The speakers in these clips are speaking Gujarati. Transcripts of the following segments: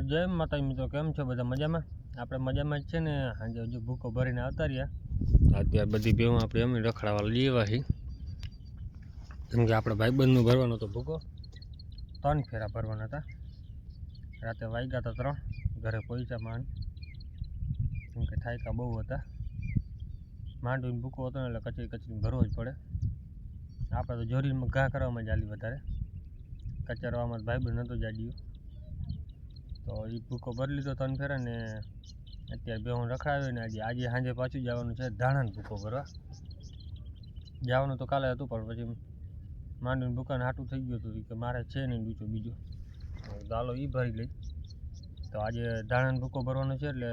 જય માતાજી મિત્રો, કેમ છો બધા? મજામાં? આપણે મજામાં જ છે ને. આજે હજુ ભૂકો ભરીને આવતા રહ્યા. અત્યારે બધી ભેહું આપણે એમ રખડાવા લઈ આવ્યા છીએ, કેમ કે આપણે ભાઈબંધનું ભરવાનો તો ભૂકો 3 ફેરા ભરવાના હતા. રાતે વાગ્યા હતા 3, ઘરે પહોંચ્યા માંડ, કેમ કે ઠાયકા બહુ હતા. માંડવીનો ભૂકો હતો ને એટલે કચરી ભરવો જ પડે. આપણે તો જોરીમાં ઘા કરવામાં જ આલી વધારે, કચરવામાં ભાઈબંધ નહોતો જાડ્યું તો એ ભૂકો ભરી લીધો 3 ફેરા ને. અત્યારે ભેહું રખડાવી ને આજે સાંજે પાછું જવાનું છે ધાણાનો ભૂકો ભરવા. જવાનું તો કાલે હતું, પણ પછી માંડવીને ભૂકાને હાટું થઈ ગયું હતું કે મારે છે નહીં ડૂચો બીજો, ચાલો એ ભરી લઈ. તો આજે ધાણાનો ભૂકો ભરવાનો છે એટલે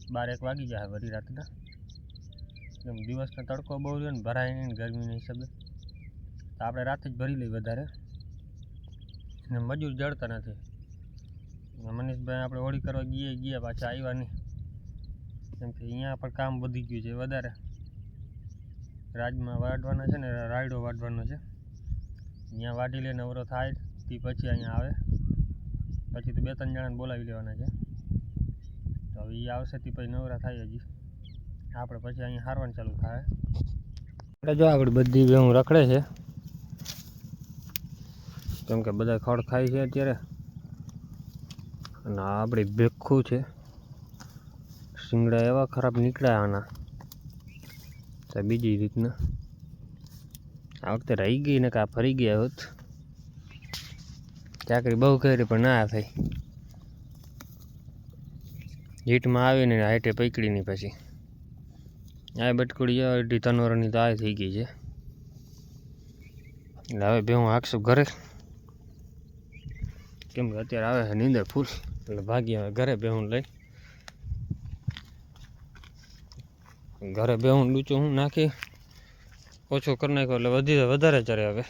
12-1 વાગી જાય વળી રાતના. એમ દિવસનો તડકો બહુ રહ્યો ને, ભરાય નહીં ને ગરમીના હિસાબે, તો આપણે રાતે જ ભરી લઈ વધારે. ને મજૂર જડતા નથી. મનીષભાઈ આપણે હોળી કરવા ગયા પાછા આવ્યા નહીં, કેમ કે અહીંયા પણ કામ વધી ગયું છે વધારે. રાજમાં વાઢવાના છે ને, રાયડો વાઢવાનો છે. અહીંયા વાઢી લે નવરો થાય તે પછી અહીંયા આવે, પછી તો 2-3 જણાને બોલાવી લેવાના છે. તો હવે એ આવશે તે પછી નવરા થાય. હજી આપણે પછી અહીંયા હારવાનું ચાલુ થાય. આપણે જો આગળ બધી ભેહું રખડે છે, કેમ કે બધા ખડ ખાય છે અત્યારે. અને આપણી ભેખું છે, શિંગડા એવા ખરાબ નીકળ્યા આના, તો બીજી રીતના આ વખતે રહી ગઈ ને કાં ફરી ગયા હોત. ચાકરી બહુ કરી પણ ના થઈ, હીટમાં આવીને હાઈટે પકડી નહીં. પછી આ બટકુડી અઢી તનવરની તો આ થઈ ગઈ છે. એટલે હવે ભેહું હાંકશું ઘરે, કેમ કે અત્યારે આવે છે નીંદર ફૂલ, એટલે ભાગી આવે ઘરે ભેહું લઈ. ઘરે ભેહું ડૂચું હું નાખી ઓછો કરી નાખ્યો એટલે વધારે ચરે. હવે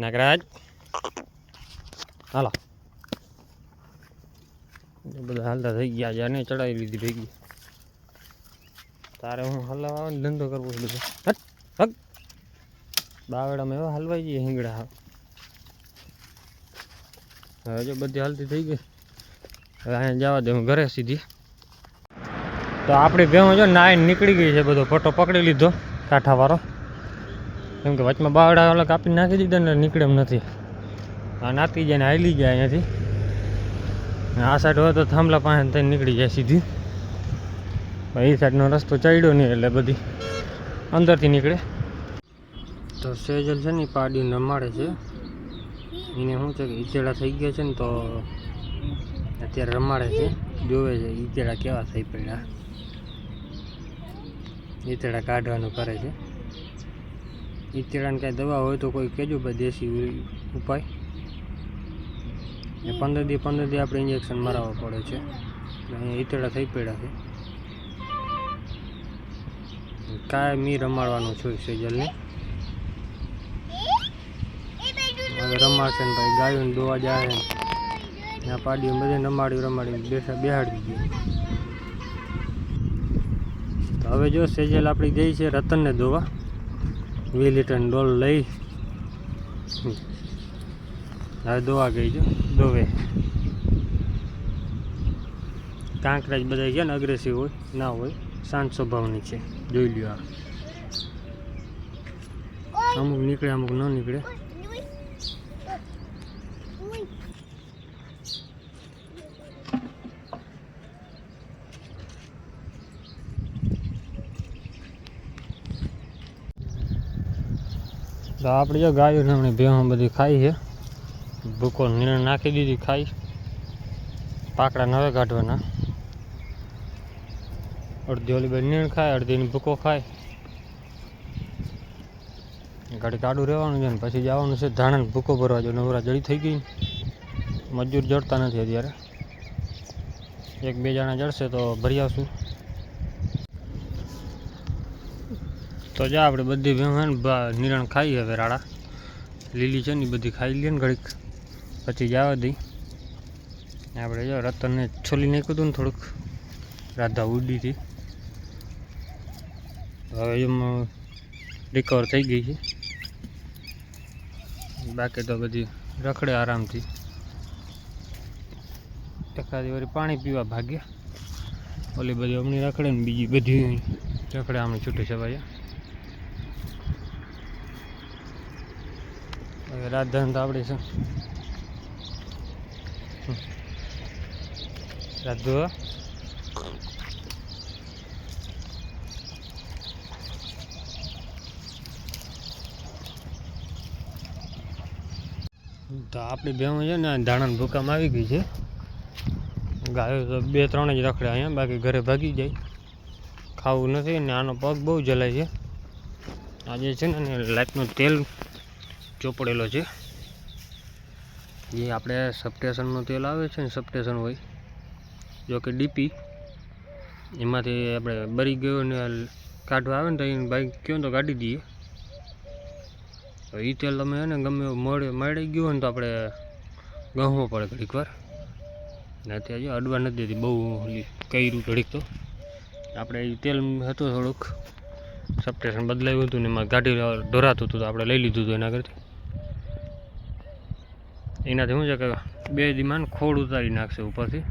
નાગરાજ હાલો, બધા હાલતા થઈ ગયા. જ્યાં નહીં ચડાવી લીધી ભેગી. તારે હું હલાવવાનો ધંધો કરવો છે બધો. હક બાવડામાં એવા હલવાઈ જઈએ હિંગડા. હવે જો બધી હાલતી થઈ ગઈ. હવે અહીંયા જવા દે હું ઘરે સીધી. તો આપણી ભેહું જો નાઈને નીકળી ગઈ છે, બધો ફોટો પકડી લીધો કાંઠાવાળો, કેમ કે વચમાં બાવડા ઓલા કાપી નાખી દીધા ને નીકળે એમ નથી. આ નાતી જાય ને હાલી ગયા અહીંયાથી. આ સાઈડ હોય તો થાંભલા પાસે થઈને નીકળી જાય સીધી. એ સાઈડનો રસ્તો ચડ્યો નહીં એટલે બધી અંદરથી નીકળે. તો સેજલ છે ને પાડીને રમાડે છે. એને શું છે કે ઈચેડા થઈ ગયા છે ને, તો અત્યારે રમાડે છે, જોવે છે ઈચેડા કેવા થઈ પડ્યા. ઈચેડા કાઢવાનું કરે છે. ઈચેડાને કાંઈ દવા હોય તો કોઈ કહેજો ભાઈ, દેશી ઉપાય. એ 15 દી આપણે ઇન્જેક્શન મરાવવા પડે છે. અહીંયા ઈચેડા થઈ પડ્યા છે. કાંઈ રમાડવાનું છું સેજલને. હવે રમાડશે ને ભાઈ, ગાયોને દોવા જાય ને ત્યાં પાડીને બધે રમાડીને બેહાડી દીધી. તો હવે જો સેજલ આપણી ગઈ છે રતનને દોવા. 20 લીટરની ડોલ લઈ હવે દોવા ગઈ જો દોવે. કાંકરા જ બધા ગયા ને, અગ્રેસિવ હોય ના હોય, શાંત સ્વભાવની છે. જોઈ લ્યો, અમુક નીકળે અમુક ન નીકળે. તો આપણે જો ગાયો હમણાં ભેહું બધી ખાઈ છે. ભૂકો નીણ નાખી દીધી ખાઈ. પાકડા નવે કાઢવાના. અડધી ઓલી બધી નીણ ખાય, અડધીની ભૂકો ખાય. ગાડી કાઢું રહેવાનું છે ને પછી જવાનું છે ધાણાનો ભૂકો ભરવા. જો નવરા જડી થઈ ગઈ, મજૂર જડતા નથી અત્યારે. 1-2 જણા જડશે તો ભરી આવશું. તો જા આપણે બધી ભેહું નિરણ ખાઈ હવે રાડા લીલી છે ને બધી ખાઈ લઈએ ને ઘડીક, પછી જવા દઈ. આપણે જો રતનને છોલી નાખ્યું હતું ને થોડુંક, રાધા ઉડીથી. હવે એમાં રિકવર થઈ ગઈ છે. બાકી તો બધી રખડે આરામથી. આખાથી વળી પાણી પીવા ભાગ્યા. ઓલી બધી અમની રખડે ને બીજી બધી રખડે આમની છૂટી છવાયા. રાજધાન તો આપણી છે રાજુ. તો આપણી ભેહું છે ને ધાણાના ભૂકામાં આવી ગઈ છે. ગાયો તો 2-3 જ રખડે અહીંયા, બાકી ઘરે ભાગી જાય. ખાવું નથી ને આનો પગ બહુ જલાય છે. આજે છે ને લાઇટનું તેલ ચોપડેલો છે. જે આપણે સબસ્ટેશનનું તેલ આવે છે ને, સબસ્ટેશન હોય જો કે ડીપી, એમાંથી આપણે બરી ગયો ને કાઢવા આવે ને તો એને બાઈક કહો તો કાઢી દઈએ. તો એ તેલ તમે ને ગમે મળી ગયું હોય ને તો આપણે ગહવો પડે ઘડીક વાર. ને અત્યારે જો અડવા નથી દેતી બહુ કર્યું ઘડીક. તો આપણે એ તેલ હતું થોડુંક સબસ્ટેશન બદલાયું હતું ને એમાં ગાડી ઢોરાતું હતું તો આપણે લઈ લીધું હતું એના કરતી. એનાથી શું છે કે 2 દીમાં ખોડ ઉતારી નાખશે ઉપરથી,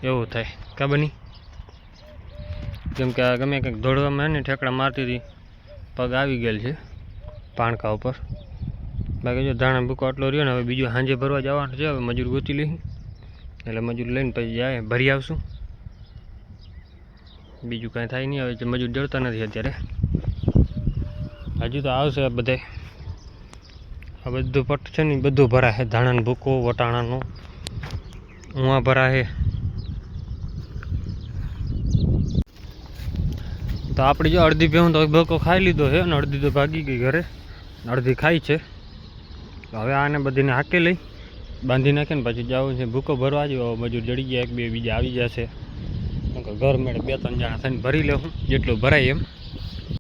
એવું થાય ખબર નહીં. કેમ કે આ ગમે કંઈક દોડવામાં ને ઠેકડા મારતી હતી, પગ આવી ગયેલ છે પાણકા ઉપર. બાકી જો ધાણા ભૂકો આટલો રહ્યો ને, હવે બીજું સાંજે ભરવા જવાનું છે. હવે મજૂર ગોતી લઈ, એટલે મજૂર લઈને પછી જાય ભરી આવશું. બીજું કાંઈ થાય નહીં. હવે મજૂર જડતા નથી અત્યારે, હજુ તો આવશે બધાય. આ બધું પટ છે ને બધું ભરાશે, ધાણાનો ભૂકો, વટાણાનો ઉવા ભરાશે. તો આપણી જો અડધી ભેહું તો ભૂકો ખાઈ લીધો છે અને અડધી તો ભાગી ગઈ ઘરે, અડધી ખાઈ છે. હવે આને બધીને હાંકી લઈ બાંધી નાખે ને પછી જવું છે ભૂકો ભરવા. જ મજૂર જડી ગયા, 1-2 બીજા આવી જશે. ઘર મેળે 2-3 જણા થઈને ભરી લેવું જેટલું ભરાય એમ.